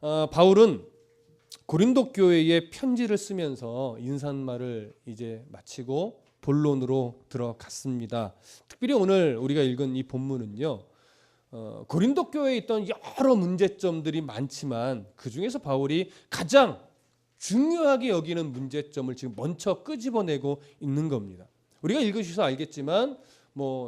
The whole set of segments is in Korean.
바울은 고린도 교회에 편지를 쓰면서 인사말을 이제 마치고 본론으로 들어갔습니다. 특별히 오늘 우리가 읽은 이 본문은요, 고린도 교회에 있던 여러 문제점들이 많지만 그 중에서 바울이 가장 중요하게 여기는 문제점을 지금 먼저 끄집어내고 있는 겁니다. 우리가 읽으셔서 알겠지만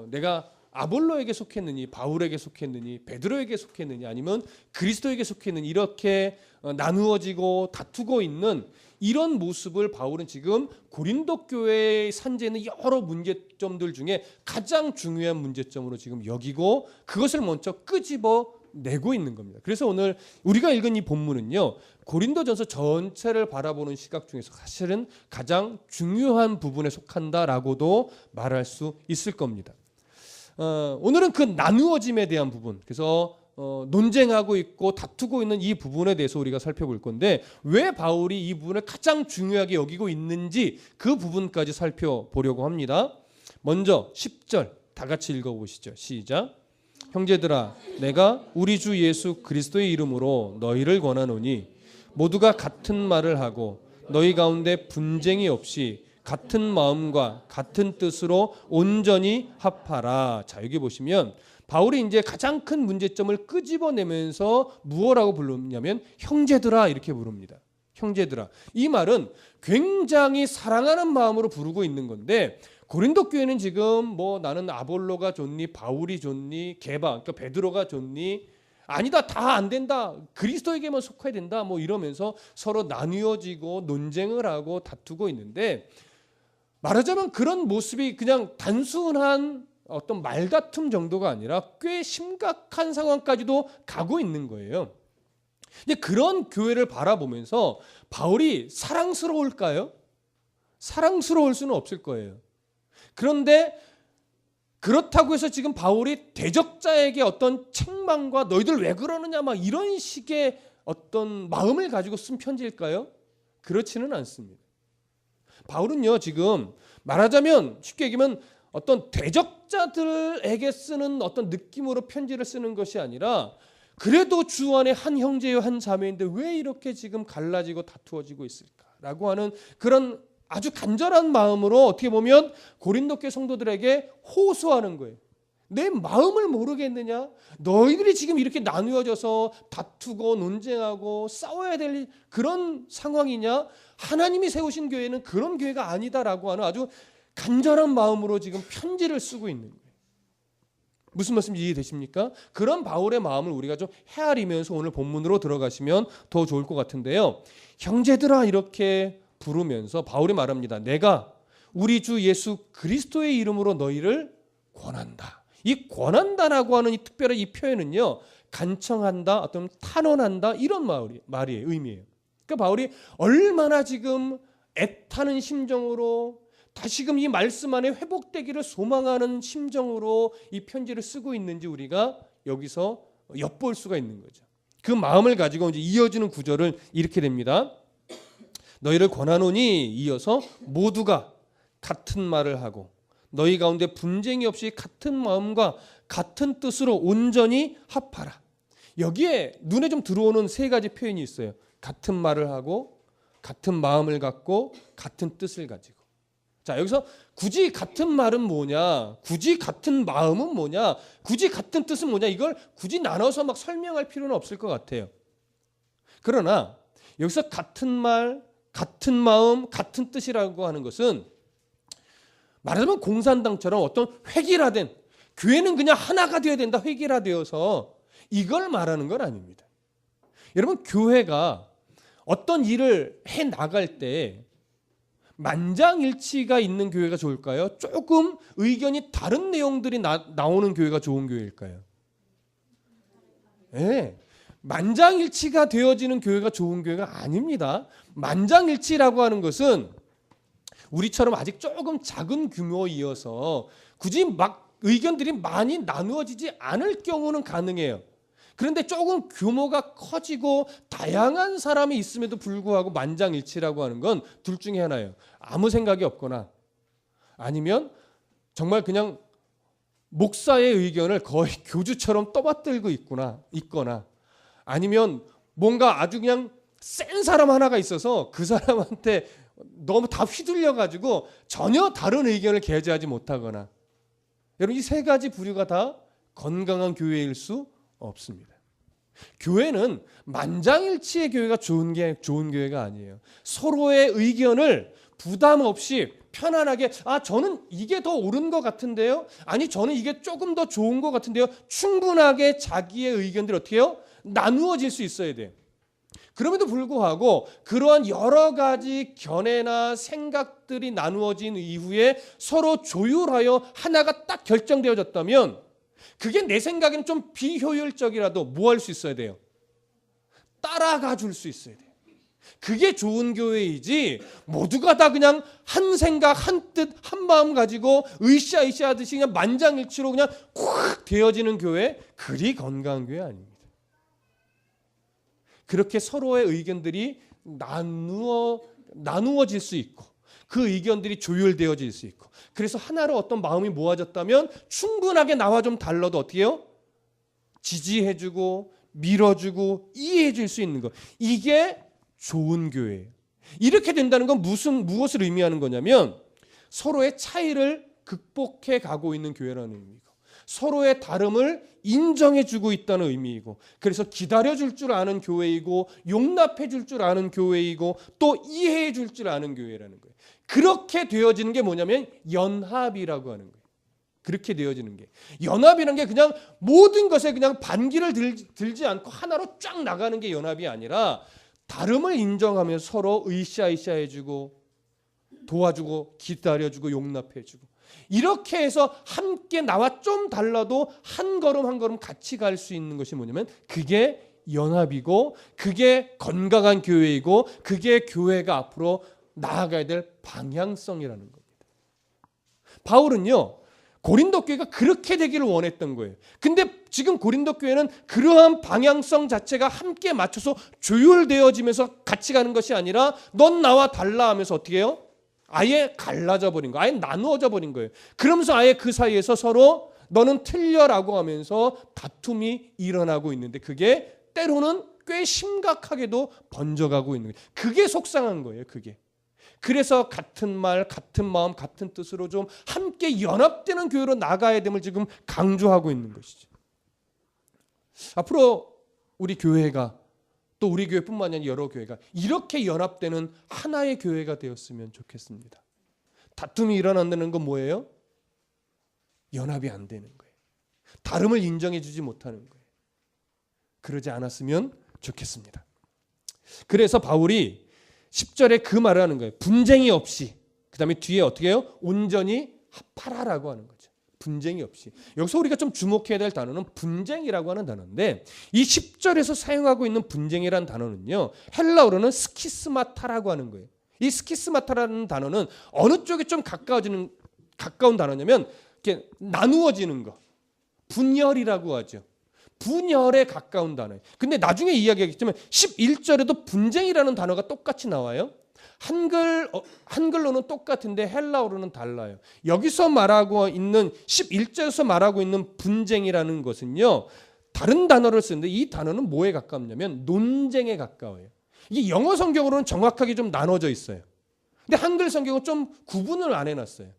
내가 아볼로에게 속했느니 바울에게 속했느니 베드로에게 속했느니 아니면 그리스도에게 속했느니 이렇게 나누어지고 다투고 있는 이런 모습을 바울은 지금 고린도 교회의 산재는 여러 문제점들 중에 가장 중요한 문제점으로 지금 여기고 그것을 먼저 끄집어내고 있는 겁니다. 그래서 오늘 우리가 읽은 이 본문은요, 고린도전서 전체를 바라보는 시각 중에서 사실은 가장 중요한 부분에 속한다라고도 말할 수 있을 겁니다. 오늘은 그 나누어짐에 대한 부분, 그래서 논쟁하고 있고 다투고 있는 이 부분에 대해서 우리가 살펴볼 건데 왜 바울이 이 부분을 가장 중요하게 여기고 있는지 그 부분까지 살펴보려고 합니다. 먼저 10절 다 같이 읽어보시죠. 시작. 형제들아, 내가 우리 주 예수 그리스도의 이름으로 너희를 권하노니 모두가 같은 말을 하고 너희 가운데 분쟁이 없이 같은 마음과 같은 뜻으로 온전히 합하라. 자, 여기 보시면 바울이 이제 가장 큰 문제점을 끄집어내면서 무엇라고 부르냐면 형제들아 이렇게 부릅니다. 형제들아. 이 말은 굉장히 사랑하는 마음으로 부르고 있는 건데 고린도 교회는 지금 나는 아볼로가 좋니 바울이 좋니 그러니까 베드로가 좋니 아니다 다 안 된다 그리스도에게만 속해야 된다 이러면서 서로 나뉘어지고 논쟁을 하고 다투고 있는데 말하자면 그런 모습이 그냥 단순한 어떤 말다툼 정도가 아니라 꽤 심각한 상황까지도 가고 있는 거예요. 근데 그런 교회를 바라보면서 바울이 사랑스러울까요? 사랑스러울 수는 없을 거예요. 그런데 그렇다고 해서 지금 바울이 대적자에게 어떤 책망과 너희들 왜 그러느냐 이런 식의 어떤 마음을 가지고 쓴 편지일까요? 그렇지는 않습니다. 바울은요 지금 말하자면 쉽게 얘기하면 어떤 대적자들에게 쓰는 어떤 느낌으로 편지를 쓰는 것이 아니라 그래도 주 안에 한 형제요 한 자매인데 왜 이렇게 지금 갈라지고 다투어지고 있을까라고 하는 그런 아주 간절한 마음으로 어떻게 보면 고린도 교회 성도들에게 호소하는 거예요. 내 마음을 모르겠느냐? 너희들이 지금 이렇게 나누어져서 다투고 논쟁하고 싸워야 될 그런 상황이냐? 하나님이 세우신 교회는 그런 교회가 아니다라고 하는 아주 간절한 마음으로 지금 편지를 쓰고 있는 거예요. 무슨 말씀인지 이해되십니까? 그런 바울의 마음을 우리가 좀 헤아리면서 오늘 본문으로 들어가시면 더 좋을 것 같은데요. 형제들아 이렇게 부르면서 바울이 말합니다. 내가 우리 주 예수 그리스도의 이름으로 너희를 권한다. 이 권한다라고 하는 이 특별한 이 표현은요, 간청한다, 어떤 탄원한다 이런 말이에요, 의미예요. 그러니까 바울이 얼마나 지금 애타는 심정으로 다시금 이 말씀 안에 회복되기를 소망하는 심정으로 이 편지를 쓰고 있는지 우리가 여기서 엿볼 수가 있는 거죠. 그 마음을 가지고 이제 이어지는 구절을 이렇게 됩니다. 너희를 권하노니 이어서 모두가 같은 말을 하고 너희 가운데 분쟁이 없이 같은 마음과 같은 뜻으로 온전히 합하라. 여기에 눈에 좀 들어오는 세 가지 표현이 있어요. 같은 말을 하고 같은 마음을 갖고 같은 뜻을 가지고. 자, 여기서 굳이 같은 말은 뭐냐, 굳이 같은 마음은 뭐냐, 굳이 같은 뜻은 뭐냐, 이걸 굳이 나눠서 막 설명할 필요는 없을 것 같아요. 그러나 여기서 같은 말, 같은 마음, 같은 뜻이라고 하는 것은 말하자면 공산당처럼 어떤 획일화된, 교회는 그냥 하나가 되어야 된다, 획일화되어서 이걸 말하는 건 아닙니다. 여러분, 교회가 어떤 일을 해 나갈 때 만장일치가 있는 교회가 좋을까요? 조금 의견이 다른 내용들이 나오는 교회가 좋은 교회일까요? 네. 만장일치가 되어지는 교회가 좋은 교회가 아닙니다. 만장일치라고 하는 것은 우리처럼 아직 조금 작은 규모이어서 굳이 막 의견들이 많이 나누어지지 않을 경우는 가능해요. 그런데 조금 규모가 커지고 다양한 사람이 있음에도 불구하고 만장일치라고 하는 건 둘 중에 하나예요. 아무 생각이 없거나 아니면 정말 그냥 목사의 의견을 거의 교주처럼 떠받들고 있거나 아니면 뭔가 아주 그냥 센 사람 하나가 있어서 그 사람한테 너무 다 휘둘려 가지고 전혀 다른 의견을 개재하지 못하거나, 여러분 이 세 가지 부류가 다 건강한 교회일 수 없습니다. 교회는 만장일치의 교회가 좋은 교회가 아니에요. 서로의 의견을 부담 없이 편안하게, 저는 이게 더 옳은 것 같은데요, 아니 저는 이게 조금 더 좋은 것 같은데요, 충분하게 자기의 의견들이 어떻게 해요? 나누어질 수 있어야 돼요. 그럼에도 불구하고 그러한 여러 가지 견해나 생각들이 나누어진 이후에 서로 조율하여 하나가 딱 결정되어졌다면, 그게 내 생각에는 좀 비효율적이라도 뭐 할 수 있어야 돼요? 따라가 줄 수 있어야 돼요. 그게 좋은 교회이지, 모두가 다 그냥 한 생각, 한 뜻, 한 마음 가지고 으쌰으쌰 하듯이 그냥 만장일치로 그냥 콱 되어지는 교회, 그리 건강한 교회 아닙니다. 그렇게 서로의 의견들이 나누어질 수 있고, 그 의견들이 조율되어질 수 있고, 그래서 하나로 어떤 마음이 모아졌다면 충분하게 나와 좀 달라도 어떻게 해요? 지지해주고 밀어주고 이해해줄 수 있는 것, 이게 좋은 교회예요. 이렇게 된다는 건 무엇을 의미하는 거냐면, 서로의 차이를 극복해 가고 있는 교회라는 의미고, 서로의 다름을 인정해주고 있다는 의미이고, 그래서 기다려줄 줄 아는 교회이고, 용납해줄 줄 아는 교회이고, 또 이해해줄 줄 아는 교회라는 거예요. 그렇게 되어지는 게 뭐냐면 연합이라고 하는 거예요. 그렇게 되어지는 게, 연합이라는 게 그냥 모든 것에 그냥 반기를 들지 않고 하나로 쫙 나가는 게 연합이 아니라, 다름을 인정하면서 서로 으쌰으쌰 해주고 도와주고 기다려주고 용납해주고, 이렇게 해서 함께 나와 좀 달라도 한 걸음 한 걸음 같이 갈 수 있는 것이 뭐냐면, 그게 연합이고, 그게 건강한 교회이고, 그게 교회가 앞으로 나아가야 될 방향성이라는 겁니다. 바울은요, 고린도 교회가 그렇게 되기를 원했던 거예요. 근데 지금 고린도 교회는 그러한 방향성 자체가 함께 맞춰서 조율되어지면서 같이 가는 것이 아니라, 넌 나와 달라 하면서 어떻게 해요? 아예 갈라져 버린 거예요. 아예 나누어져 버린 거예요. 그러면서 아예 그 사이에서 서로 너는 틀려라고 하면서 다툼이 일어나고 있는데, 그게 때로는 꽤 심각하게도 번져가고 있는 거예요. 그게 속상한 거예요. 그게. 그래서 같은 말, 같은 마음, 같은 뜻으로 좀 함께 연합되는 교회로 나가야 됨을 지금 강조하고 있는 것이죠. 앞으로 우리 교회가, 또 우리 교회뿐만 아니라 여러 교회가 이렇게 연합되는 하나의 교회가 되었으면 좋겠습니다. 다툼이 일어난다는 건 뭐예요? 연합이 안 되는 거예요. 다름을 인정해 주지 못하는 거예요. 그러지 않았으면 좋겠습니다. 그래서 바울이 10절에 그 말을 하는 거예요. 분쟁이 없이. 그 다음에 뒤에 어떻게 해요? 온전히 합하라라고 하는 거죠. 분쟁이 없이. 여기서 우리가 좀 주목해야 될 단어는 분쟁이라고 하는 단어인데, 이 10절에서 사용하고 있는 분쟁이라는 단어는요, 헬라어로는 스키스마타라고 하는 거예요. 이 스키스마타라는 단어는 어느 쪽에 좀 가까운 단어냐면, 이렇게 나누어지는 거, 분열이라고 하죠. 분열에 가까운 단어예요. 근데 나중에 이야기하겠지만 11절에도 분쟁이라는 단어가 똑같이 나와요. 한글로는 똑같은데 헬라어로는 달라요. 여기서 말하고 있는 11절에서 말하고 있는 분쟁이라는 것은요, 다른 단어를 쓰는데 이 단어는 뭐에 가깝냐면 논쟁에 가까워요. 이게 영어 성경으로는 정확하게 좀 나눠져 있어요. 근데 한글 성경은 좀 구분을 안 해놨어요.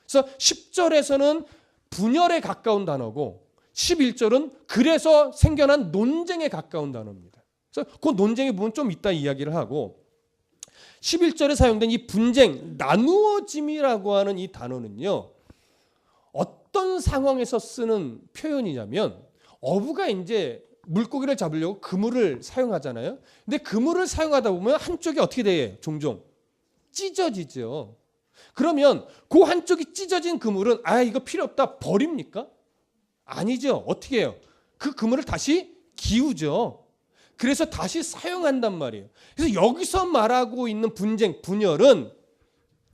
그래서 10절에서는 분열에 가까운 단어고, 11절은 그래서 생겨난 논쟁에 가까운 단어입니다. 그래서 그 논쟁의 부분 좀 이따 이야기를 하고, 11절에 사용된 이 분쟁, 나누어짐이라고 하는 이 단어는요, 어떤 상황에서 쓰는 표현이냐면, 어부가 이제 물고기를 잡으려고 그물을 사용하잖아요. 근데 그물을 사용하다 보면 한쪽이 어떻게 돼요? 종종 찢어지죠. 그러면 그 한쪽이 찢어진 그물은 이거 필요 없다 버립니까? 아니죠. 어떻게 해요? 그 그물을 다시 기우죠. 그래서 다시 사용한단 말이에요. 그래서 여기서 말하고 있는 분쟁, 분열은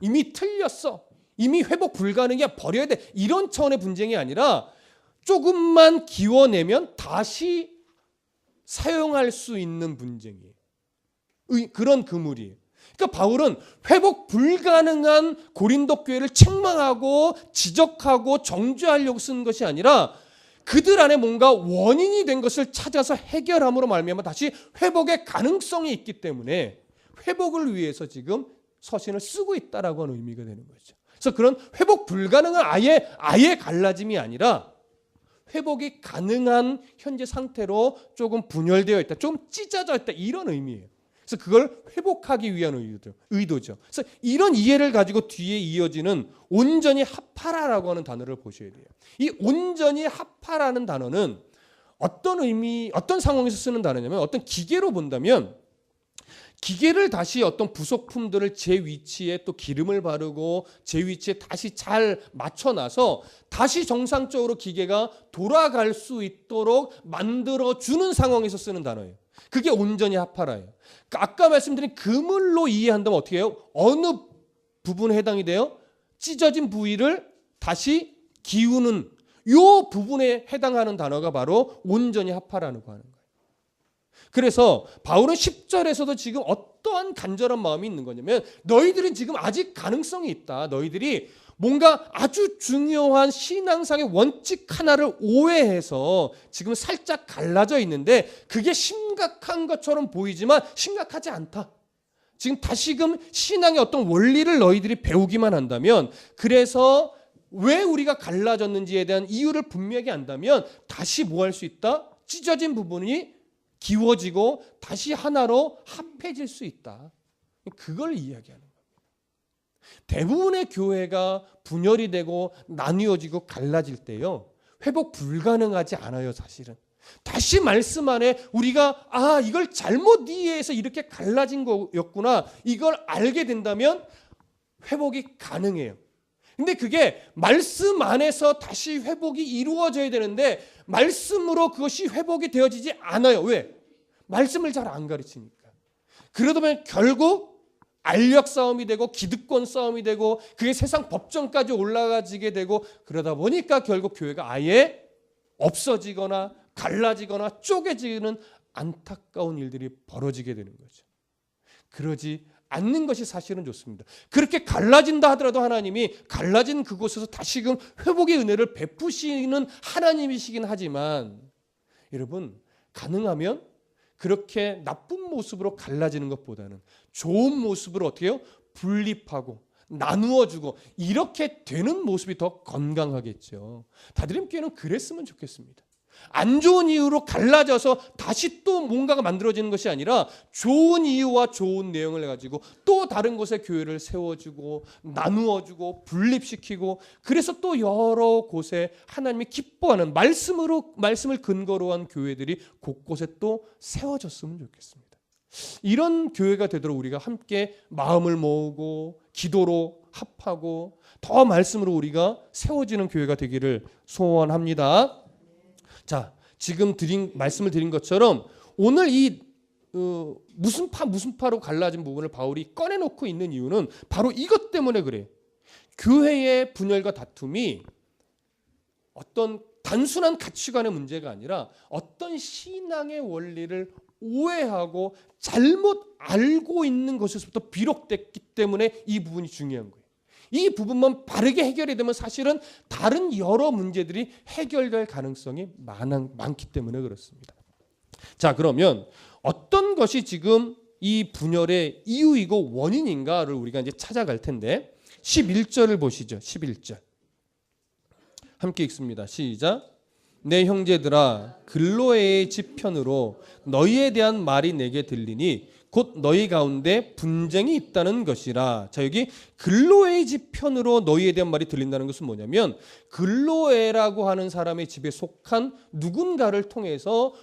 이미 틀렸어, 이미 회복 불가능이야, 버려야 돼, 이런 차원의 분쟁이 아니라 조금만 기워내면 다시 사용할 수 있는 분쟁이에요. 그런 그물이에요. 그러니까 바울은 회복 불가능한 고린도 교회를 책망하고 지적하고 정죄하려고 쓴 것이 아니라, 그들 안에 뭔가 원인이 된 것을 찾아서 해결함으로 말미암아 다시 회복의 가능성이 있기 때문에 회복을 위해서 지금 서신을 쓰고 있다라고 하는 의미가 되는 거죠. 그래서 그런 회복 불가능한 아예 갈라짐이 아니라 회복이 가능한 현재 상태로 조금 분열되어 있다, 좀 찢어져 있다, 이런 의미예요. 그래서 그걸 회복하기 위한 의도죠. 그래서 이런 이해를 가지고 뒤에 이어지는 온전히 합하라라고 하는 단어를 보셔야 돼요. 이 온전히 합하라는 단어는 어떤 상황에서 쓰는 단어냐면, 어떤 기계로 본다면 기계를 다시 어떤 부속품들을 제 위치에 또 기름을 바르고 제 위치에 다시 잘 맞춰놔서 다시 정상적으로 기계가 돌아갈 수 있도록 만들어주는 상황에서 쓰는 단어예요. 그게 온전히 합하라예요. 아까 말씀드린 그물로 이해한다면 어떻게 해요? 어느 부분에 해당이 돼요? 찢어진 부위를 다시 기우는 이 부분에 해당하는 단어가 바로 온전히 합하라는 거 하는 거예요. 그래서 바울은 10절에서도 지금 어떠한 간절한 마음이 있는 거냐면, 너희들은 지금 아직 가능성이 있다. 너희들이 뭔가 아주 중요한 신앙상의 원칙 하나를 오해해서 지금 살짝 갈라져 있는데 그게 심각한 것처럼 보이지만 심각하지 않다. 지금 다시금 신앙의 어떤 원리를 너희들이 배우기만 한다면, 그래서 왜 우리가 갈라졌는지에 대한 이유를 분명히 안다면 다시 뭐 할 수 있다? 찢어진 부분이 기워지고 다시 하나로 합해질 수 있다. 그걸 이야기하는 겁니다. 대부분의 교회가 분열이 되고 나뉘어지고 갈라질 때요, 회복 불가능하지 않아요. 사실은 다시 말씀 안에 우리가 이걸 잘못 이해해서 이렇게 갈라진 거였구나, 이걸 알게 된다면 회복이 가능해요. 근데 그게 말씀 안에서 다시 회복이 이루어져야 되는데 말씀으로 그것이 회복이 되어지지 않아요. 왜? 말씀을 잘 안 가르치니까. 그러다 보면 결국 알력 싸움이 되고 기득권 싸움이 되고 그게 세상 법정까지 올라가지게 되고, 그러다 보니까 결국 교회가 아예 없어지거나 갈라지거나 쪼개지는 안타까운 일들이 벌어지게 되는 거죠. 그러지 않는 것이 사실은 좋습니다. 그렇게 갈라진다 하더라도 하나님이 갈라진 그곳에서 다시금 회복의 은혜를 베푸시는 하나님이시긴 하지만, 여러분 가능하면 그렇게 나쁜 모습으로 갈라지는 것보다는 좋은 모습으로 어떻게 해요? 분립하고 나누어주고 이렇게 되는 모습이 더 건강하겠죠. 다드림교회는 그랬으면 좋겠습니다. 안 좋은 이유로 갈라져서 다시 또 뭔가가 만들어지는 것이 아니라 좋은 이유와 좋은 내용을 가지고 또 다른 곳에 교회를 세워주고 나누어주고 분립시키고, 그래서 또 여러 곳에 하나님이 기뻐하는 말씀을 근거로 한 교회들이 곳곳에 또 세워졌으면 좋겠습니다. 이런 교회가 되도록 우리가 함께 마음을 모으고 기도로 합하고 더 말씀으로 우리가 세워지는 교회가 되기를 소원합니다. 자, 지금 말씀을 드린 것처럼 오늘 이 무슨 파로 갈라진 부분을 바울이 꺼내놓고 있는 이유는 바로 이것 때문에 그래요. 교회의 분열과 다툼이 어떤 단순한 가치관의 문제가 아니라 어떤 신앙의 원리를 오해하고 잘못 알고 있는 것에서부터 비롯됐기 때문에 이 부분이 중요한 거예요. 이 부분만 바르게 해결이 되면 사실은 다른 여러 문제들이 해결될 가능성이 많기 때문에 그렇습니다. 자, 그러면 어떤 것이 지금 이 분열의 이유이고 원인인가를 우리가 이제 찾아갈 텐데 11절을 보시죠. 11절. 함께 읽습니다. 시작. 내 형제들아, 글로에의 집 편으로 너희에 대한 말이 내게 들리니 곧 너희 가운데 분쟁이 있다는 것이라. 자, 여기 글로에의 집 편으로 너희에 대한 말이 들린다는 것은 뭐냐면, 글로에라고 하는 사람의 집에 속한 누군가를 통해서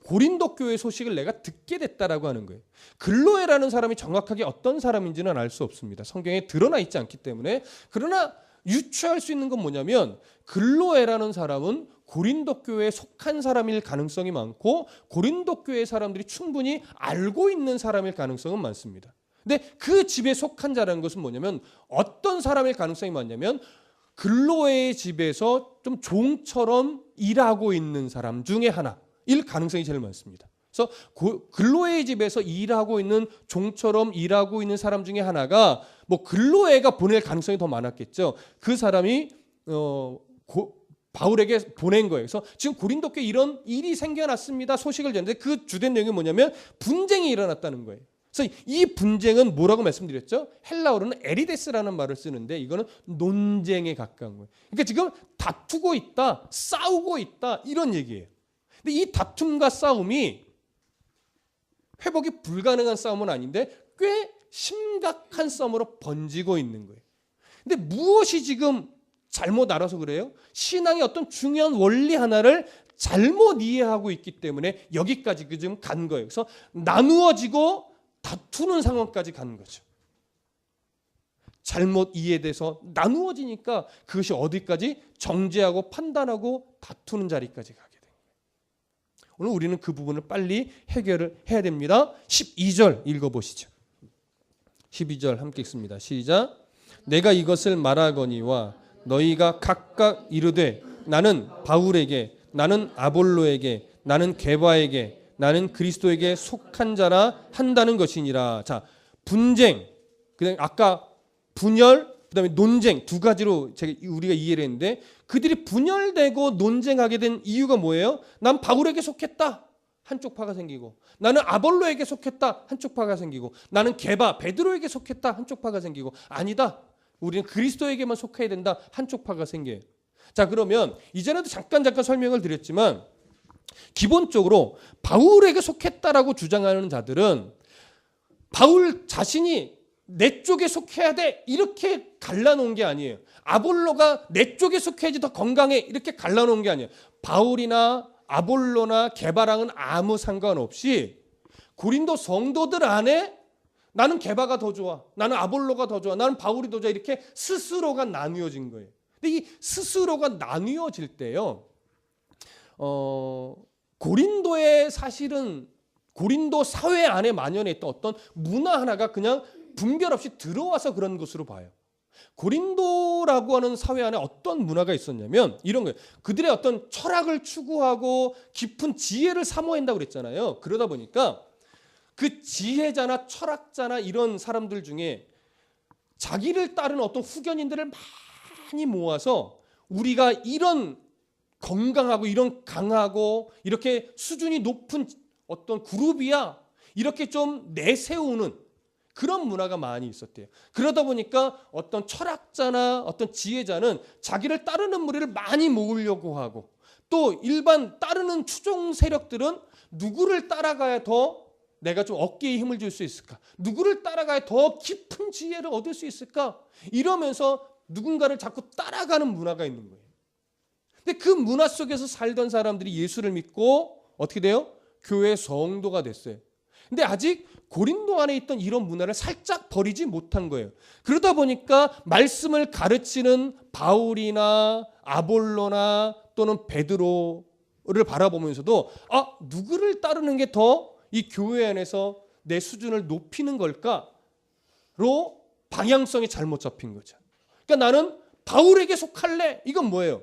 고린도 교회 소식을 내가 듣게 됐다라고 하는 거예요. 글로에라는 사람이 정확하게 어떤 사람인지는 알 수 없습니다. 성경에 드러나 있지 않기 때문에. 그러나 유추할 수 있는 건 뭐냐면, 글로에라는 사람은 고린도 교회에 속한 사람일 가능성이 많고 고린도 교회 사람들이 충분히 알고 있는 사람일 가능성은 많습니다. 근데 그 집에 속한 자라는 것은 뭐냐면, 어떤 사람일 가능성이 많냐면 글로에의 집에서 좀 종처럼 일하고 있는 사람 중에 하나일 가능성이 제일 많습니다. 그래서 글로에의 집에서 일하고 있는 종처럼 일하고 있는 사람 중에 하나가 글로에가 보낼 가능성이 더 많았겠죠. 그 사람이 바울에게 보낸 거예요. 그래서 지금 고린도 교회에 이런 일이 생겨났습니다. 소식을 전했는데 그 주된 내용이 뭐냐면 분쟁이 일어났다는 거예요. 그래서 이 분쟁은 뭐라고 말씀드렸죠? 헬라어로는 에리데스라는 말을 쓰는데 이거는 논쟁에 가까운 거예요. 그러니까 지금 다투고 있다, 싸우고 있다 이런 얘기예요. 근데 이 다툼과 싸움이 회복이 불가능한 싸움은 아닌데 꽤 심각한 싸움으로 번지고 있는 거예요. 근데 무엇이 지금 잘못 알아서 그래요? 신앙의 어떤 중요한 원리 하나를 잘못 이해하고 있기 때문에 여기까지 지금 간 거예요. 그래서 나누어지고 다투는 상황까지 간 거죠. 잘못 이해돼서 나누어지니까 그것이 어디까지 정죄하고 판단하고 다투는 자리까지 가게 돼요. 오늘 우리는 그 부분을 빨리 해결을 해야 됩니다. 12절 읽어보시죠. 12절 함께 읽습니다. 시작. 내가 이것을 말하거니와 너희가 각각 이르되 나는 바울에게, 나는 아볼로에게, 나는 게바에게, 나는 그리스도에게 속한 자라 한다는 것이니라. 자, 분쟁, 그다음에 아까 분열, 그다음에 논쟁 두 가지로 우리가 이해를 했는데 그들이 분열되고 논쟁하게 된 이유가 뭐예요? 난 바울에게 속했다. 한쪽 파가 생기고, 나는 아볼로에게 속했다. 한쪽 파가 생기고, 나는 게바, 베드로에게 속했다. 한쪽 파가 생기고, 아니다. 우리는 그리스도에게만 속해야 된다. 한쪽 파가 생겨요. 자, 그러면 이전에도 잠깐 설명을 드렸지만 기본적으로 바울에게 속했다라고 주장하는 자들은 바울 자신이 내 쪽에 속해야 돼 이렇게 갈라놓은 게 아니에요. 아볼로가 내 쪽에 속해야지 더 건강해 이렇게 갈라놓은 게 아니에요. 바울이나 아볼로나 게바랑은 아무 상관없이 고린도 성도들 안에 나는 게바가 더 좋아, 나는 아볼로가 더 좋아, 나는 바울이 더 좋아 이렇게 스스로가 나뉘어진 거예요. 근데 이 스스로가 나뉘어질 때요, 고린도의 사실은 고린도 사회 안에 만연해 있던 어떤 문화 하나가 그냥 분별 없이 들어와서 그런 것으로 봐요. 고린도라고 하는 사회 안에 어떤 문화가 있었냐면 이런 거예요. 그들의 어떤 철학을 추구하고 깊은 지혜를 사모한다고 그랬잖아요. 그러다 보니까 그 지혜자나 철학자나 이런 사람들 중에 자기를 따르는 어떤 후견인들을 많이 모아서 우리가 이런 건강하고 이런 강하고 이렇게 수준이 높은 어떤 그룹이야 이렇게 좀 내세우는 그런 문화가 많이 있었대요. 그러다 보니까 어떤 철학자나 어떤 지혜자는 자기를 따르는 무리를 많이 모으려고 하고 또 일반 따르는 추종 세력들은 누구를 따라가야 더 내가 좀 어깨에 힘을 줄 수 있을까? 누구를 따라가야 더 깊은 지혜를 얻을 수 있을까? 이러면서 누군가를 자꾸 따라가는 문화가 있는 거예요. 근데 그 문화 속에서 살던 사람들이 예수를 믿고 어떻게 돼요? 교회 성도가 됐어요. 근데 아직 고린도 안에 있던 이런 문화를 살짝 버리지 못한 거예요. 그러다 보니까 말씀을 가르치는 바울이나 아볼로나 또는 베드로를 바라보면서도 누구를 따르는 게 더 이 교회 안에서 내 수준을 높이는 걸까로 방향성이 잘못 잡힌 거죠. 그러니까 나는 바울에게 속할래. 이건 뭐예요?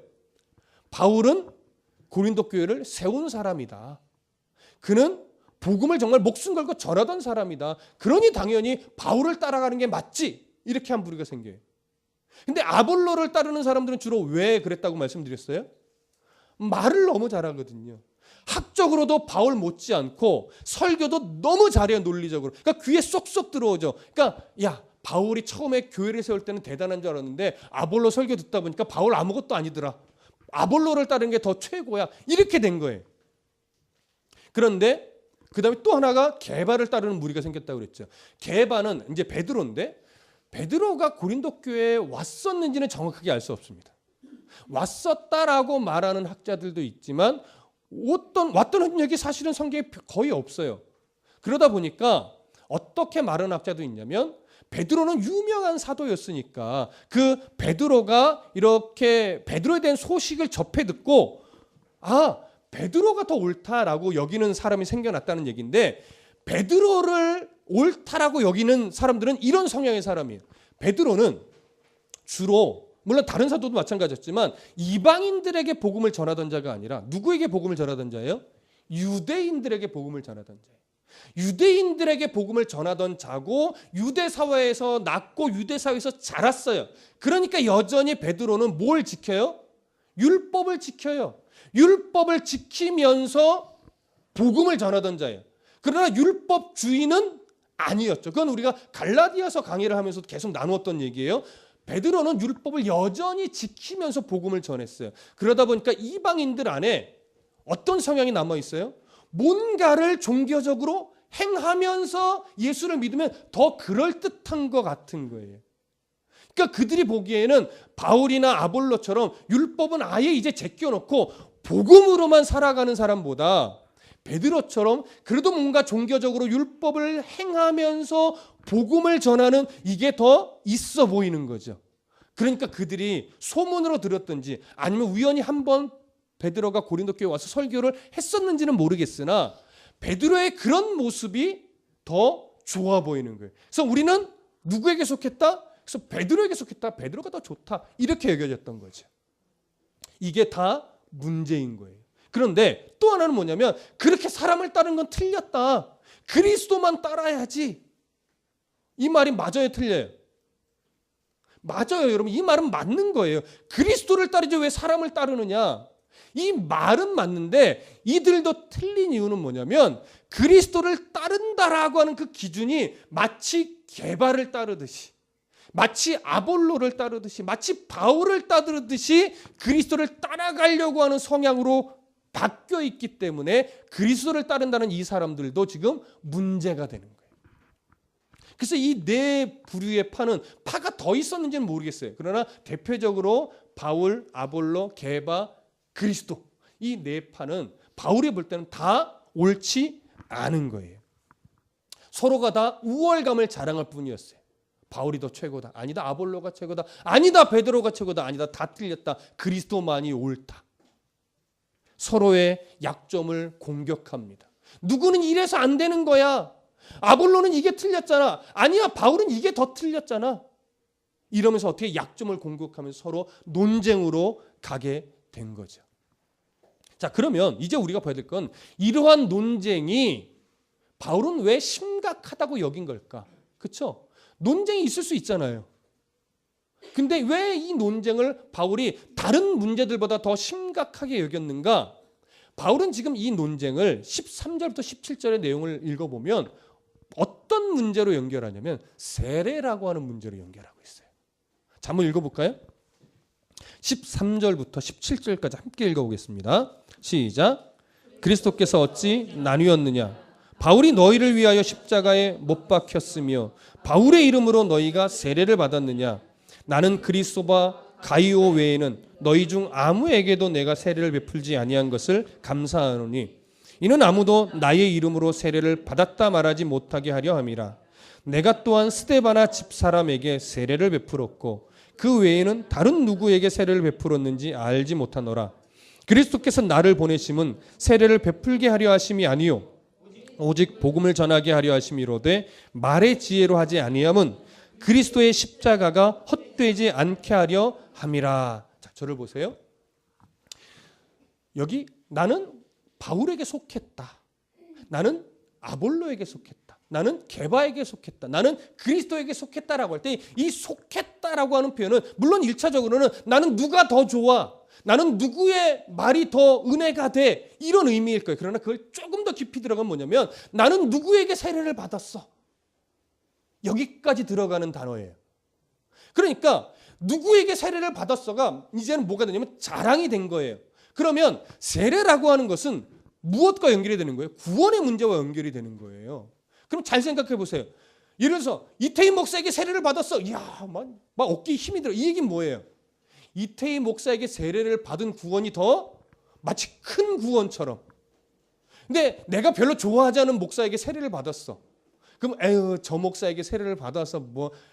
바울은 고린도 교회를 세운 사람이다. 그는 복음을 정말 목숨 걸고 전하던 사람이다. 그러니 당연히 바울을 따라가는 게 맞지. 이렇게 한 부류가 생겨요. 근데 아볼로를 따르는 사람들은 주로 왜 그랬다고 말씀드렸어요? 말을 너무 잘하거든요. 학적으로도 바울 못지않고 설교도 너무 잘해요. 논리적으로. 그러니까 귀에 쏙쏙 들어오죠. 그러니까 야, 바울이 처음에 교회를 세울 때는 대단한 줄 알았는데 아볼로 설교 듣다 보니까 바울 아무것도 아니더라. 아볼로를 따르는 게 더 최고야. 이렇게 된 거예요. 그런데 그 다음에 또 하나가 게바를 따르는 무리가 생겼다고 그랬죠. 게바는 이제 베드로인데 베드로가 고린도 교회에 왔었는지는 정확하게 알 수 없습니다. 왔었다라고 말하는 학자들도 있지만 왔던 흔적이 사실은 성경에 거의 없어요. 그러다 보니까 어떻게 말하는 학자도 있냐면 베드로는 유명한 사도였으니까 그 베드로가 이렇게 베드로에 대한 소식을 접해 듣고 베드로가 더 옳다라고 여기는 사람이 생겨났다는 얘기인데 베드로를 옳다라고 여기는 사람들은 이런 성향의 사람이에요. 베드로는 주로 물론 다른 사도도 마찬가지였지만 이방인들에게 복음을 전하던 자가 아니라 누구에게 복음을 전하던 자예요? 유대인들에게 복음을 전하던 자예요. 유대인들에게 복음을 전하던 자고 유대 사회에서 낳고 유대 사회에서 자랐어요. 그러니까 여전히 베드로는 뭘 지켜요? 율법을 지켜요. 율법을 지키면서 복음을 전하던 자예요. 그러나 율법주의는 아니었죠. 그건 우리가 갈라디아서 강의를 하면서 계속 나누었던 얘기예요. 베드로는 율법을 여전히 지키면서 복음을 전했어요. 그러다 보니까 이방인들 안에 어떤 성향이 남아 있어요? 뭔가를 종교적으로 행하면서 예수를 믿으면 더 그럴듯한 것 같은 거예요. 그러니까 그들이 보기에는 바울이나 아볼로처럼 율법은 아예 이제 제껴놓고 복음으로만 살아가는 사람보다 베드로처럼 그래도 뭔가 종교적으로 율법을 행하면서 복음을 전하는 이게 더 있어 보이는 거죠. 그러니까 그들이 소문으로 들었든지 아니면 우연히 한번 베드로가 고린도 교회에 와서 설교를 했었는지는 모르겠으나 베드로의 그런 모습이 더 좋아 보이는 거예요. 그래서 우리는 누구에게 속했다? 그래서 베드로에게 속했다. 베드로가 더 좋다. 이렇게 여겨졌던 거죠. 이게 다 문제인 거예요. 그런데 또 하나는 뭐냐면 그렇게 사람을 따르는 건 틀렸다. 그리스도만 따라야지. 이 말이 맞아요, 틀려요? 맞아요, 여러분. 이 말은 맞는 거예요. 그리스도를 따르지 왜 사람을 따르느냐? 이 말은 맞는데 이들도 틀린 이유는 뭐냐면 그리스도를 따른다라고 하는 그 기준이 마치 게바를 따르듯이 마치 아볼로를 따르듯이 마치 바울을 따르듯이 그리스도를 따라가려고 하는 성향으로 바뀌어 있기 때문에 그리스도를 따른다는 이 사람들도 지금 문제가 되는 거예요. 그래서 이 네 부류의 파는 파가 더 있었는지는 모르겠어요. 그러나 대표적으로 바울, 아볼로, 게바, 그리스도 이 네 파는 바울이 볼 때는 다 옳지 않은 거예요. 서로가 다 우월감을 자랑할 뿐이었어요. 바울이 더 최고다. 아니다. 아볼로가 최고다. 아니다. 베드로가 최고다. 아니다. 다 틀렸다. 그리스도만이 옳다. 서로의 약점을 공격합니다. 누구는 이래서 안 되는 거야. 아볼로는 이게 틀렸잖아. 아니야. 바울은 이게 더 틀렸잖아. 이러면서 어떻게 약점을 공격하면서 서로 논쟁으로 가게 된 거죠. 자, 그러면 이제 우리가 봐야 될 건 이러한 논쟁이 바울은 왜 심각하다고 여긴 걸까? 그렇죠? 논쟁이 있을 수 있잖아요. 근데 왜 이 논쟁을 바울이 다른 문제들보다 더 심각하게 여겼는가? 바울은 지금 이 논쟁을 13절부터 17절의 내용을 읽어보면 어떤 문제로 연결하냐면 세례라고 하는 문제로 연결하고 있어요. 자, 한번 읽어볼까요? 13절부터 17절까지 함께 읽어보겠습니다. 시작. 그리스도께서 어찌 나뉘었느냐? 바울이 너희를 위하여 십자가에 못 박혔으며 바울의 이름으로 너희가 세례를 받았느냐? 나는 그리스도와 가이오 외에는 너희 중 아무에게도 내가 세례를 베풀지 아니한 것을 감사하노니 이는 아무도 나의 이름으로 세례를 받았다 말하지 못하게 하려 함이라. 내가 또한 스데바나 집사람에게 세례를 베풀었고 그 외에는 다른 누구에게 세례를 베풀었는지 알지 못하노라. 그리스도께서 나를 보내심은 세례를 베풀게 하려 하심이 아니요 오직 복음을 전하게 하려 하심이로되 말의 지혜로 하지 아니함은 그리스도의 십자가가 헛되지 않게 하려 함이라. 자, 저를 보세요. 여기 나는 바울에게 속했다. 나는 아볼로에게 속했다. 나는 게바에게 속했다. 나는 그리스도에게 속했다라고 할 때 이 속했다라고 하는 표현은 물론 1차적으로는 나는 누가 더 좋아? 나는 누구의 말이 더 은혜가 돼? 이런 의미일 거예요. 그러나 그걸 조금 더 깊이 들어가면 뭐냐면 나는 누구에게 세례를 받았어? 여기까지 들어가는 단어예요. 그러니까 누구에게 세례를 받았어가 이제는 뭐가 되냐면 자랑이 된 거예요. 그러면 세례라고 하는 것은 무엇과 연결이 되는 거예요? 구원의 문제와 연결이 되는 거예요. 그럼 잘 생각해 보세요. 예를 들어서 이태희 목사에게 세례를 받았어. 이야, 막 어깨에 힘이 들어. 이 얘기는 뭐예요? 이태희 목사에게 세례를 받은 구원이 더 마치 큰 구원처럼. 근데 내가 별로 좋아하지 않은 목사에게 세례를 받았어. 그럼 에휴, 저 목사에게 세례를 받아서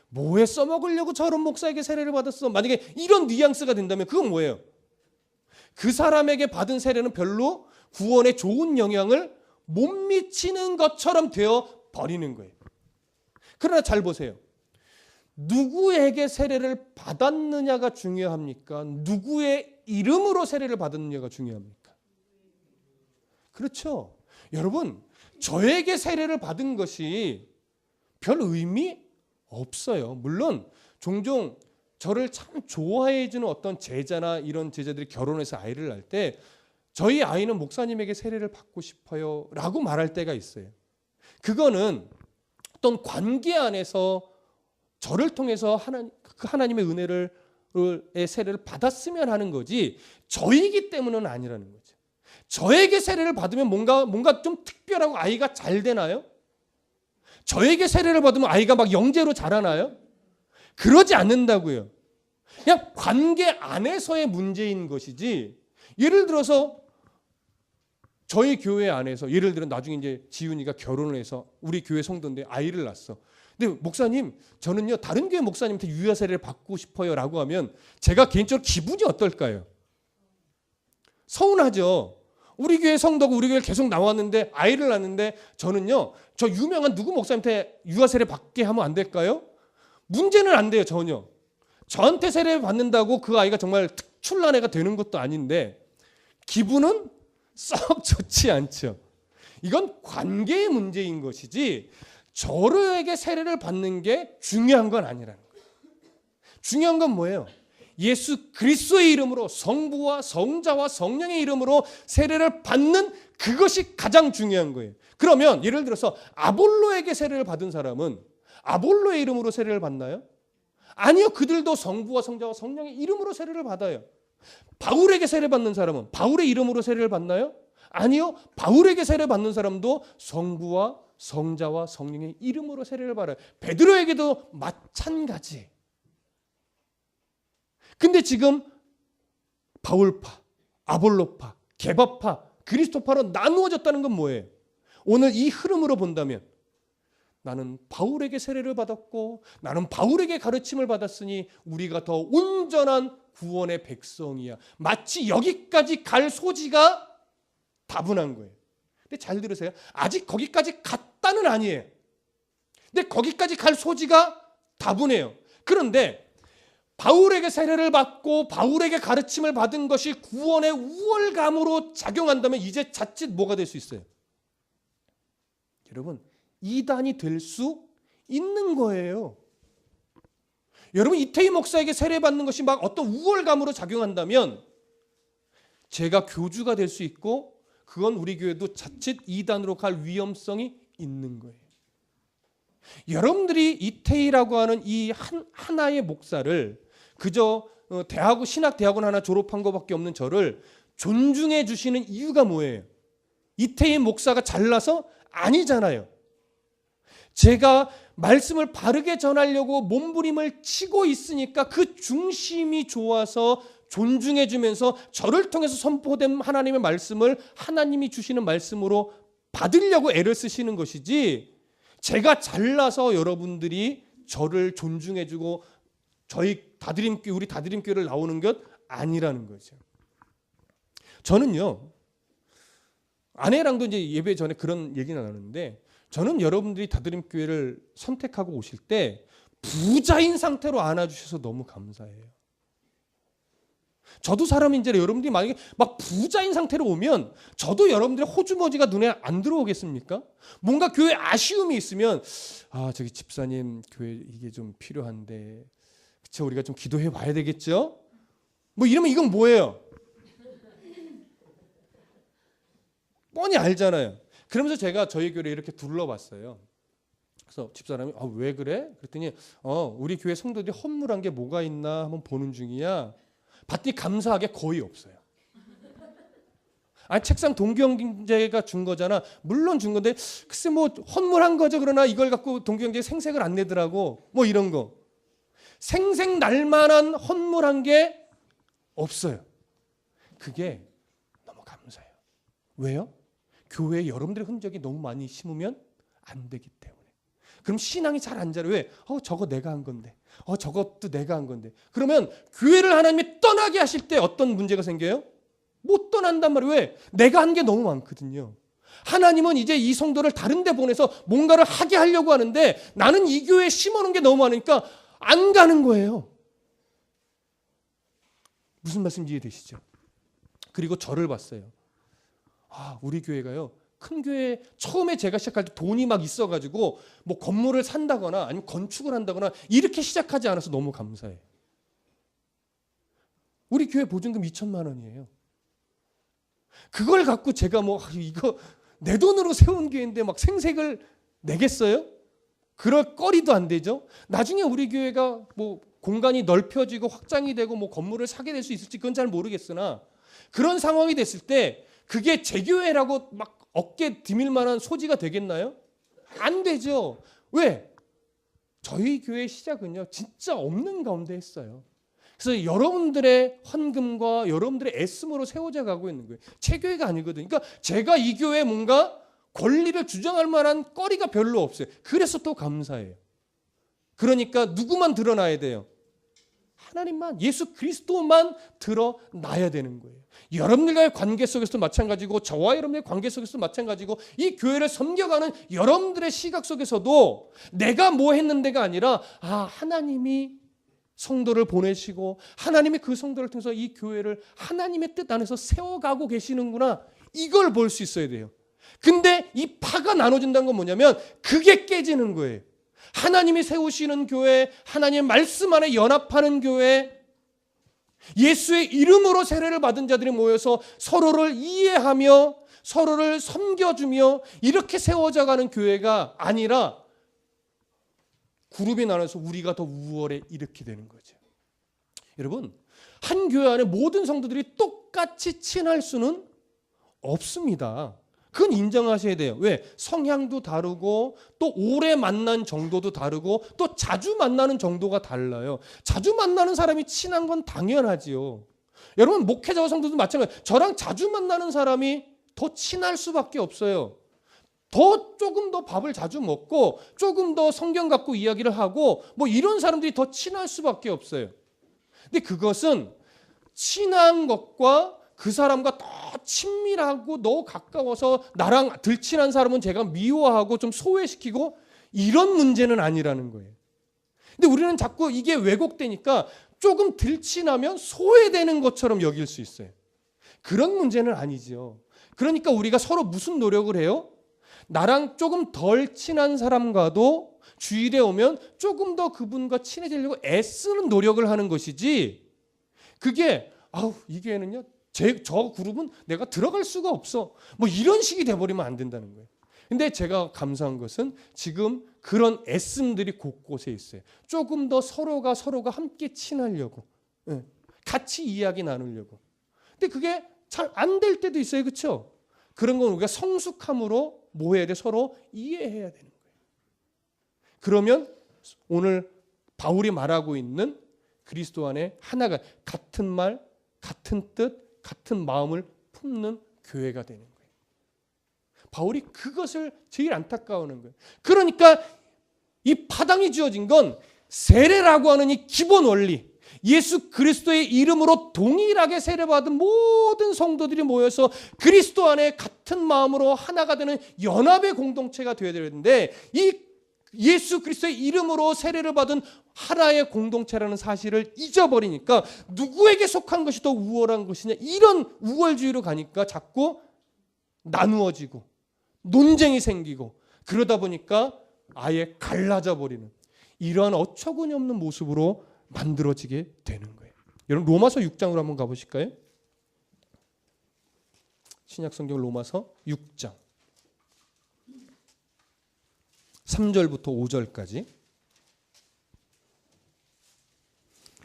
뭐에 써먹으려고 저런 목사에게 세례를 받았어. 만약에 이런 뉘앙스가 된다면 그건 뭐예요? 그 사람에게 받은 세례는 별로 구원에 좋은 영향을 못 미치는 것처럼 되어 버리는 거예요. 그러나 잘 보세요. 누구에게 세례를 받았느냐가 중요합니까? 누구의 이름으로 세례를 받았느냐가 중요합니까? 그렇죠. 여러분, 저에게 세례를 받은 것이 별 의미 없어요. 물론 종종 저를 참 좋아해 주는 어떤 제자나 이런 제자들이 결혼해서 아이를 낳을 때 저희 아이는 목사님에게 세례를 받고 싶어요 라고 말할 때가 있어요. 그거는 어떤 관계 안에서 저를 통해서 하나님의 은혜를 세례를 받았으면 하는 거지 저이기 때문은 아니라는 거죠. 저에게 세례를 받으면 뭔가 좀 특별하고 아이가 잘 되나요? 저에게 세례를 받으면 아이가 막 영재로 자라나요? 그러지 않는다고요. 그냥 관계 안에서의 문제인 것이지. 예를 들어서 저희 교회 안에서 예를 들어 나중에 이제 지훈이가 결혼을 해서 우리 교회 성도인데 아이를 낳았어. 근데 목사님 저는요 다른 교회 목사님한테 유아 세례를 받고 싶어요라고 하면 제가 개인적으로 기분이 어떨까요? 서운하죠. 우리 교회 성도가 우리 교회 계속 나왔는데 아이를 낳았는데 저는요 저 유명한 누구 목사님한테 유아 세례 받게 하면 안 될까요? 문제는 안 돼요. 전혀. 저한테 세례 받는다고 그 아이가 정말 특출난 애가 되는 것도 아닌데 기분은 썩 좋지 않죠. 이건 관계의 문제인 것이지 저에게 세례를 받는 게 중요한 건 아니라는 거예요. 중요한 건 뭐예요? 예수 그리스도의 이름으로 성부와 성자와 성령의 이름으로 세례를 받는 그것이 가장 중요한 거예요. 그러면 예를 들어서 아볼로에게 세례를 받은 사람은 아볼로의 이름으로 세례를 받나요? 아니요. 그들도 성부와 성자와 성령의 이름으로 세례를 받아요. 바울에게 세례 받는 사람은 바울의 이름으로 세례를 받나요? 아니요. 바울에게 세례 받는 사람도 성부와 성자와 성령의 이름으로 세례를 받아요. 베드로에게도 마찬가지. 근데 지금 바울파, 아볼로파, 게바파, 그리스도파로 나누어졌다는 건 뭐예요? 오늘 이 흐름으로 본다면 나는 바울에게 세례를 받았고 나는 바울에게 가르침을 받았으니 우리가 더 온전한 구원의 백성이야. 마치 여기까지 갈 소지가 다분한 거예요. 근데 잘 들으세요. 아직 거기까지 갔다는 아니에요. 근데 거기까지 갈 소지가 다분해요. 그런데 바울에게 세례를 받고 바울에게 가르침을 받은 것이 구원의 우월감으로 작용한다면 이제 자칫 뭐가 될 수 있어요? 여러분 이단이 될 수 있는 거예요. 여러분 이태희 목사에게 세례받는 것이 막 어떤 우월감으로 작용한다면 제가 교주가 될 수 있고 그건 우리 교회도 자칫 이단으로 갈 위험성이 있는 거예요. 여러분들이 이태희라고 하는 이 하나의 목사를 그저 신학대학원 하나 졸업한 것밖에 없는 저를 존중해 주시는 이유가 뭐예요? 이태희 목사가 잘나서? 아니잖아요. 제가 말씀을 바르게 전하려고 몸부림을 치고 있으니까 그 중심이 좋아서 존중해 주면서 저를 통해서 선포된 하나님의 말씀을 하나님이 주시는 말씀으로 받으려고 애를 쓰시는 것이지 제가 잘나서 여러분들이 저를 존중해 주고 우리 다드림교회를 나오는 것 아니라는 거죠. 저는요. 아내랑도 이제 예배 전에 그런 얘기 나누는데 저는 여러분들이 다드림교회를 선택하고 오실 때 부자인 상태로 안아주셔서 너무 감사해요. 저도 사람인지 여러분들이 만약에 막 부자인 상태로 오면 저도 여러분들의 호주머니가 눈에 안 들어오겠습니까? 뭔가 교회에 아쉬움이 있으면 저기 집사님 교회 이게 좀 필요한데 그쵸 우리가 좀 기도해 봐야 되겠죠? 뭐 이러면 이건 뭐예요? 뻔히 알잖아요. 그러면서 제가 저희 교회를 이렇게 둘러봤어요. 그래서 집사람이 왜 그래? 그랬더니 우리 교회 성도들이 헌물한 게 뭐가 있나 한번 보는 중이야. 봤더니 감사하게 거의 없어요. 책상 동경제가 준 거잖아. 물론 준 건데 글쎄 뭐 헌물한 거죠. 그러나 이걸 갖고 동경제 생색을 안 내더라고. 뭐 이런 거. 생색 날 만한 헌물한 게 없어요. 그게 너무 감사해요. 왜요? 교회에 여러분들의 흔적이 너무 많이 심으면 안 되기 때문에. 그럼 신앙이 잘 안 자라요. 왜? 저거 내가 한 건데. 저것도 내가 한 건데. 그러면 교회를 하나님이 떠나게 하실 때 어떤 문제가 생겨요? 못 떠난단 말이에요. 왜? 내가 한 게 너무 많거든요. 하나님은 이제 이 성도를 다른 데 보내서 뭔가를 하게 하려고 하는데 나는 이 교회에 심어놓은 게 너무 많으니까 안 가는 거예요. 무슨 말씀인지 이해되시죠? 그리고 저를 봤어요. 우리 교회가요. 큰 교회 처음에 제가 시작할 때 돈이 막 있어가지고 뭐 건물을 산다거나 아니면 건축을 한다거나 이렇게 시작하지 않아서 너무 감사해요. 우리 교회 보증금 2천만 원이에요. 그걸 갖고 제가 이거 내 돈으로 세운 교회인데 막 생색을 내겠어요? 그럴 거리도 안 되죠. 나중에 우리 교회가 공간이 넓혀지고 확장이 되고 건물을 사게 될 수 있을지 그건 잘 모르겠으나 그런 상황이 됐을 때 그게 제 교회라고 막 어깨 디밀 만한 소지가 되겠나요? 안 되죠. 왜? 저희 교회 시작은요 진짜 없는 가운데 했어요. 그래서 여러분들의 헌금과 여러분들의 애씀으로 세워져 가고 있는 거예요. 제 교회가 아니거든요. 그러니까 제가 이 교회에 뭔가 권리를 주장할 만한 거리가 별로 없어요. 그래서 또 감사해요. 그러니까 누구만 드러나야 돼요? 하나님만, 예수 그리스도만 드러나야 되는 거예요. 여러분들과의 관계 속에서도 마찬가지고 저와 여러분의 관계 속에서도 마찬가지고 이 교회를 섬겨가는 여러분들의 시각 속에서도 내가 뭐 했는데가 아니라 하나님이 성도를 보내시고 하나님이 그 성도를 통해서 이 교회를 하나님의 뜻 안에서 세워가고 계시는구나, 이걸 볼 수 있어야 돼요. 근데 이 파가 나눠진다는 건 뭐냐면 그게 깨지는 거예요. 하나님이 세우시는 교회, 하나님의 말씀 안에 연합하는 교회, 예수의 이름으로 세례를 받은 자들이 모여서 서로를 이해하며 서로를 섬겨주며 이렇게 세워져가는 교회가 아니라 그룹이 나눠서 우리가 더 우월에 이렇게 되는 거죠. 여러분, 한 교회 안에 모든 성도들이 똑같이 친할 수는 없습니다. 그건 인정하셔야 돼요. 왜? 성향도 다르고 또 오래 만난 정도도 다르고 또 자주 만나는 정도가 달라요. 자주 만나는 사람이 친한 건 당연하지요. 여러분, 목회자와 성도도 마찬가지예요. 저랑 자주 만나는 사람이 더 친할 수밖에 없어요. 조금 더 밥을 자주 먹고 조금 더 성경 갖고 이야기를 하고 이런 사람들이 더 친할 수밖에 없어요. 근데 그것은 친한 것과 그 사람과 더 친밀하고 더 가까워서 나랑 덜 친한 사람은 제가 미워하고 좀 소외시키고 이런 문제는 아니라는 거예요. 근데 우리는 자꾸 이게 왜곡되니까 조금 덜 친하면 소외되는 것처럼 여길 수 있어요. 그런 문제는 아니죠. 그러니까 우리가 서로 무슨 노력을 해요? 나랑 조금 덜 친한 사람과도 주일에 오면 조금 더 그분과 친해지려고 애쓰는 노력을 하는 것이지, 그게 이 교회는요 저 그룹은 내가 들어갈 수가 없어 이런 식이 돼버리면 안 된다는 거예요. 근데 제가 감사한 것은 지금 그런 애씀들이 곳곳에 있어요. 조금 더 서로가 함께 친하려고, 같이 이야기 나누려고. 근데 그게 잘 안 될 때도 있어요. 그렇죠? 그런 건 우리가 성숙함으로 뭐 해야 돼? 서로 이해해야 되는 거예요. 그러면 오늘 바울이 말하고 있는 그리스도 안에 하나가 같은 말, 같은 뜻, 같은 마음을 품는 교회가 되는 거예요. 바울이 그것을 제일 안타까워하는 거예요. 그러니까 이 파당이 주어진 건 세례라고 하는 이 기본 원리, 예수 그리스도의 이름으로 동일하게 세례받은 모든 성도들이 모여서 그리스도 안에 같은 마음으로 하나가 되는 연합의 공동체가 되어야 되는데, 이 예수 그리스도의 이름으로 세례를 받은 하나의 공동체라는 사실을 잊어버리니까 누구에게 속한 것이 더 우월한 것이냐, 이런 우월주의로 가니까 자꾸 나누어지고 논쟁이 생기고 그러다 보니까 아예 갈라져 버리는 이러한 어처구니 없는 모습으로 만들어지게 되는 거예요. 여러분, 로마서 6장으로 한번 가보실까요? 신약성경 로마서 6장 3절부터 5절까지.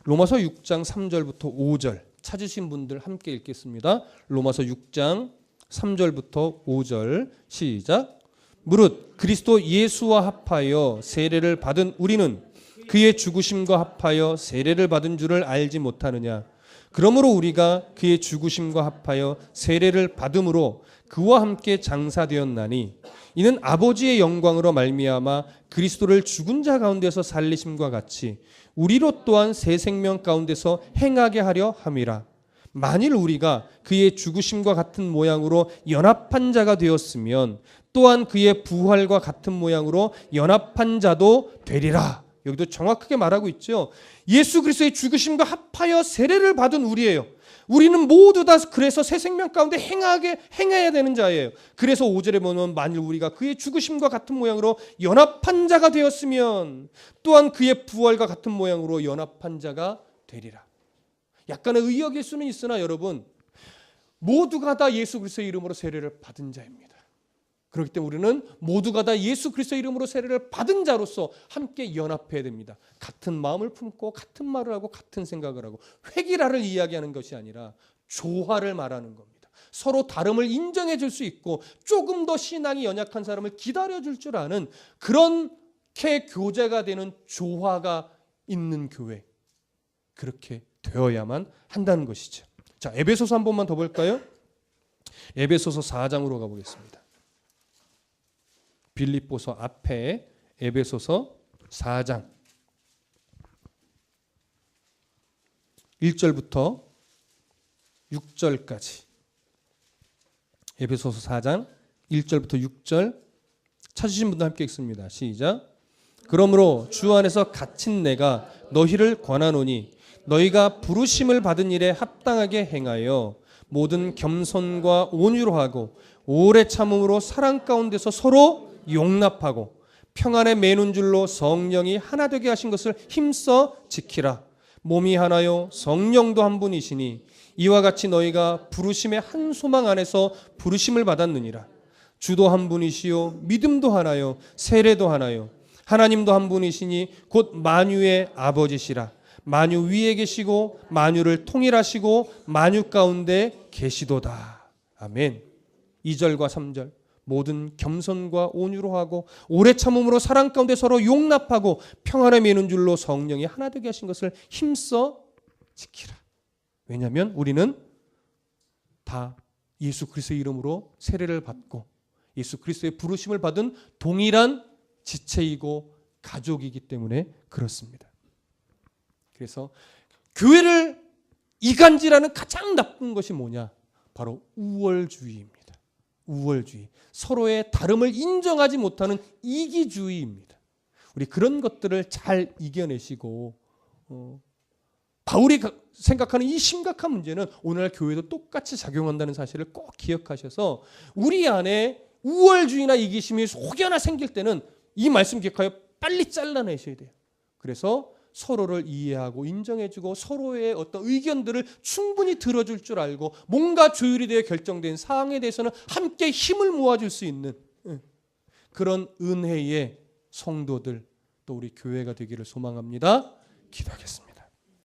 로마서 6장 3절부터 5절 찾으신 분들 함께 읽겠습니다. 로마서 6장 3절부터 5절 시작. 무릇 그리스도 예수와 합하여 세례를 받은 우리는 그의 죽으심과 합하여 세례를 받은 줄을 알지 못하느냐. 그러므로 우리가 그의 죽으심과 합하여 세례를 받음으로 그와 함께 장사되었나니 이는 아버지의 영광으로 말미암아 그리스도를 죽은 자 가운데서 살리심과 같이 우리로 또한 새 생명 가운데서 행하게 하려 함이라. 만일 우리가 그의 죽으심과 같은 모양으로 연합한 자가 되었으면 또한 그의 부활과 같은 모양으로 연합한 자도 되리라. 여기도 정확하게 말하고 있죠. 예수 그리스도의 죽으심과 합하여 세례를 받은 우리예요. 우리는 모두 다 그래서 새 생명 가운데 행해야 되는 자예요. 그래서 5절에 보면 만일 우리가 그의 죽으심과 같은 모양으로 연합한 자가 되었으면 또한 그의 부활과 같은 모양으로 연합한 자가 되리라. 약간의 의역일 수는 있으나 여러분 모두가 다 예수 그리스도의 이름으로 세례를 받은 자입니다. 그렇기 때문에 우리는 모두가 다 예수 그리스도의 이름으로 세례를 받은 자로서 함께 연합해야 됩니다. 같은 마음을 품고 같은 말을 하고 같은 생각을 하고 획일화를 이야기하는 것이 아니라 조화를 말하는 겁니다. 서로 다름을 인정해 줄 수 있고 조금 더 신앙이 연약한 사람을 기다려 줄 줄 아는 그렇게 교제가 되는 조화가 있는 교회, 그렇게 되어야만 한다는 것이죠. 자, 에베소서 한 번만 더 볼까요? 에베소서 4장으로 가보겠습니다. 빌립보서 앞에 에베소서 4장 1절부터 6절까지, 에베소서 4장 1절부터 6절 찾으신 분들 함께 읽습니다. 시작. 그러므로 주 안에서 갇힌 내가 너희를 권하노니 너희가 부르심을 받은 일에 합당하게 행하여 모든 겸손과 온유로 하고 오래 참음으로 사랑 가운데서 서로 용납하고 평안에 매는 줄로 성령이 하나 되게 하신 것을 힘써 지키라. 몸이 하나요 성령도 한 분이시니 이와 같이 너희가 부르심의 한 소망 안에서 부르심을 받았느니라. 주도 한 분이시요 믿음도 하나요 세례도 하나요 하나님도 한 분이시니 곧 만유의 아버지시라. 만유 위에 계시고 만유를 통일하시고 만유 가운데 계시도다. 아멘. 2절과 3절 모든 겸손과 온유로 하고 오래 참음으로 사랑 가운데 서로 용납하고 평안에 매는 줄로 성령이 하나 되게 하신 것을 힘써 지키라. 왜냐하면 우리는 다 예수 그리스도의 이름으로 세례를 받고 예수 그리스도의 부르심을 받은 동일한 지체이고 가족이기 때문에 그렇습니다. 그래서 교회를 이간질하는 가장 나쁜 것이 뭐냐? 바로 우월주의입니다. 우월주의. 서로의 다름을 인정하지 못하는 이기주의입니다. 우리 그런 것들을 잘 이겨내시고 바울이 생각하는 이 심각한 문제는 오늘날 교회도 똑같이 작용한다는 사실을 꼭 기억하셔서 우리 안에 우월주의나 이기심이 혹여나 생길 때는 이 말씀 기억하여 빨리 잘라내셔야 돼요. 그래서 서로를 이해하고 인정해주고 서로의 어떤 의견들을 충분히 들어줄 줄 알고 뭔가 조율이 되어 결정된 사항에 대해서는 함께 힘을 모아줄 수 있는 그런 은혜의 성도들 또 우리 교회가 되기를 소망합니다. 기도하겠습니다.